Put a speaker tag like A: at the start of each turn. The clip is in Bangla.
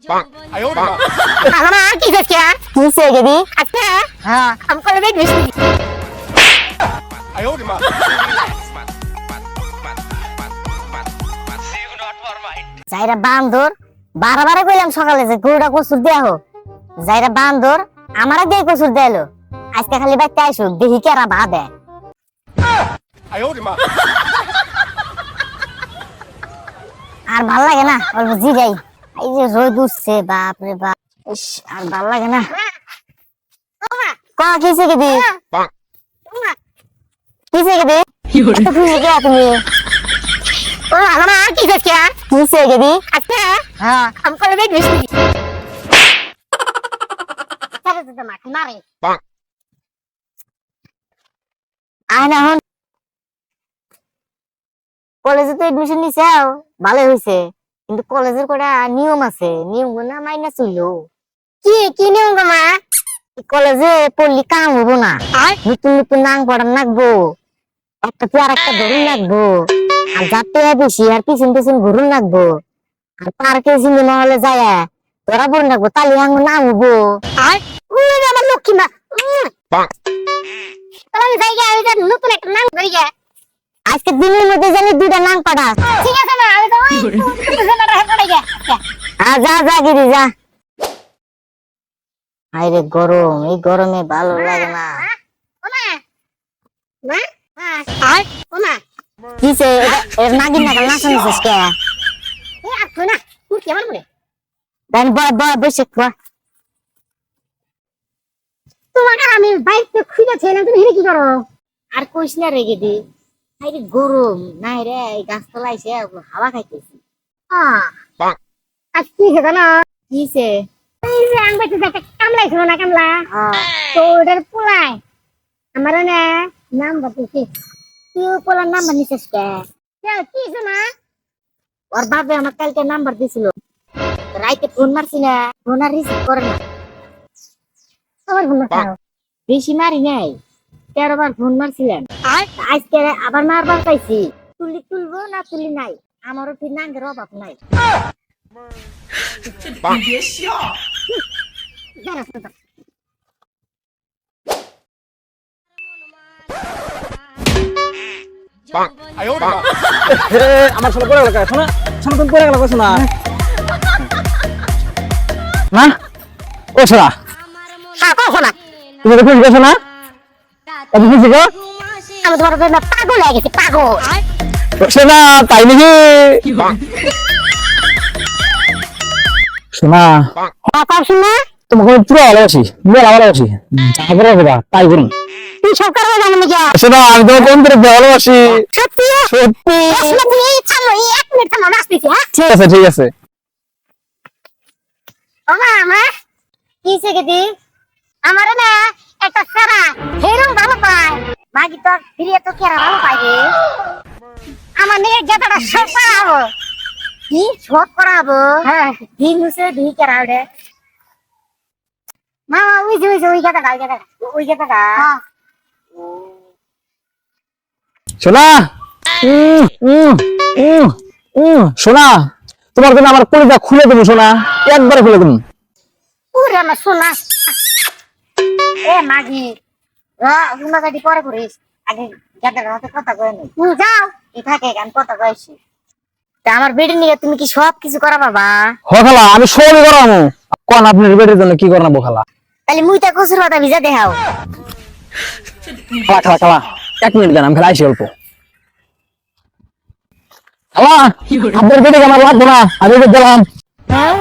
A: 哎呦我的妈！
B: Mama, kisah kya? Kisah jadi? Apa? Ha, kamu kalau baik mesti.
A: 哎呦我的妈！
B: Zaira বান্দর বারবার কইলাম সকালে যে গরুটা কসুর দেয়া হোক। Zaira বান্দর আমারে দিয়ে কসুর দেলো। আজকে খালি বাইতে আইসুক দেখি কেরা ভা দেয়।
A: 哎呦我的妈！
B: আর ভাল লাগে না অল্প জিরাই। এই যে রোদ উঠছে বাপ রে বাপ। ইস আর ভাল লাগে না। কা কিসে কে দি? কিসে কে দি? এত খুশি কে তুমি? ও আমার কিসে কে? কিসে কে দি? আচ্ছা হ্যাঁ हम कल बैठ मिस्त्री चलो तो मार मारे আয়না হন কলেজে তো এডমিশন নিছাও ভালো হইছে কিন্তু কলেজের কটা নিয়ম আছে নিয়মগুলো না মাইনা চললো কি কি নিয়ম গো মা কলেজে পড়লি কাম হবো না নতুন নতুন নাম পড়ান লাগবো একটা পেয়ার একটা ধরুন লাগবো আর যাতে বেশি আর পিছন পিছন ঘুরুন লাগবো আর পার্কে সিনেমা হলে যায় তোরা পড়ুন লাগবো তালি আঙুল নাম হবো আমার লক্ষ্মী মা তাহলে জায়গা নতুন একটা নাম ধরি গে আজকে দিনের মধ্যে জানি দুইটা নাম পাঠা ঠিক আছে না আমি তো যা যা গিরি যা আরে গরম এই গরমে ভালো লাগে না কিসে এর নাগিন নাগাল নাচন নিছিস কে বসে তোমাকে আমি বাইক খুঁজে ছিলাম তুমি কি করো আর কইস না রেগে দি আরে গরম নাই রে এই গাছতলা আইছে হাওয়া খাইতেছি আজ কি খেতে না কিসে এই যে আং বাইতে একটা কামলা ছিল না কামলা তো ওটার পোলাই আমার না নাম বলতেছি তুই পোলার নাম্বার নিছিস কে কি না ওর বাবা আমার কালকে নাম্বার দিছিল রাইতে ফোন মারছি না ফোন আর রিসিভ করে না আবার ফোন মারছো বেশি মারি নাই 13 বার ফোন মারছিলাম আজকে আবার মারবার চাইছি তুলবো না তুলি নাই আমারও ফির নাঙ্গের অভাব নাই
C: আমার শোনা পড়ে গেল শোনা শোনা তুমি পড়ে গেল শোনা না ও শোনা
B: শোনা
C: তুমি তো খুশি শোনা তুমি খুশি গো
B: আমি তোমার পাগল হয়ে গেছি পাগল
C: শোনা তাই নাকি শোনা
B: শোনা
C: তোমাকে পুরো ভালোবাসি ভালোবাসি যা করে দেবা তাই করুন
B: তুই সব করবে জানো নাকি
C: শোনা আমি তোমাকে অন্তরে ভালোবাসি
B: সত্যি
C: সত্যি
B: এই থামো এই 1 মিনিট থামো আসতেছি হ্যাঁ
C: ঠিক আছে
B: ও মামা কিসে গেদি আমারে না একটা সারা হেরম ভালো পায় বাকি তো ফিরিয়ে তো কেরা ভালো পায় রে আমার নিয়ে যেটা সব করাবো কি সব করাবো হ্যাঁ দিন নুসে দিই কেরা রে মামা ওই জায়গাটা হ্যাঁ
C: শোনা শোনা তোমার জন্য আমার কলিজা খুলে দেবো শোনা একবারে খুলে দেবো
B: ওরে আমার সোনা এ মাগি গুনাগাটি পরে করিস আগে গাদার হাতে কথা কই নি যাও এই থাকে গান কথা কইছি তা আমার বেডি নিয়ে তুমি কি সব কিছু করা বাবা
C: হ খালা আমি সবই করামু কোন আপনার বেডের জন্য কি করনাবো খালা
B: তাহলে মুইটা কসুর পাতা ভিজা দেখাও
C: খালা 1 মিনিট দেন আমি খালা আইছি অল্প খালা আপনার বেডে আমার লাগবে না আমি দিলাম
B: হ্যাঁ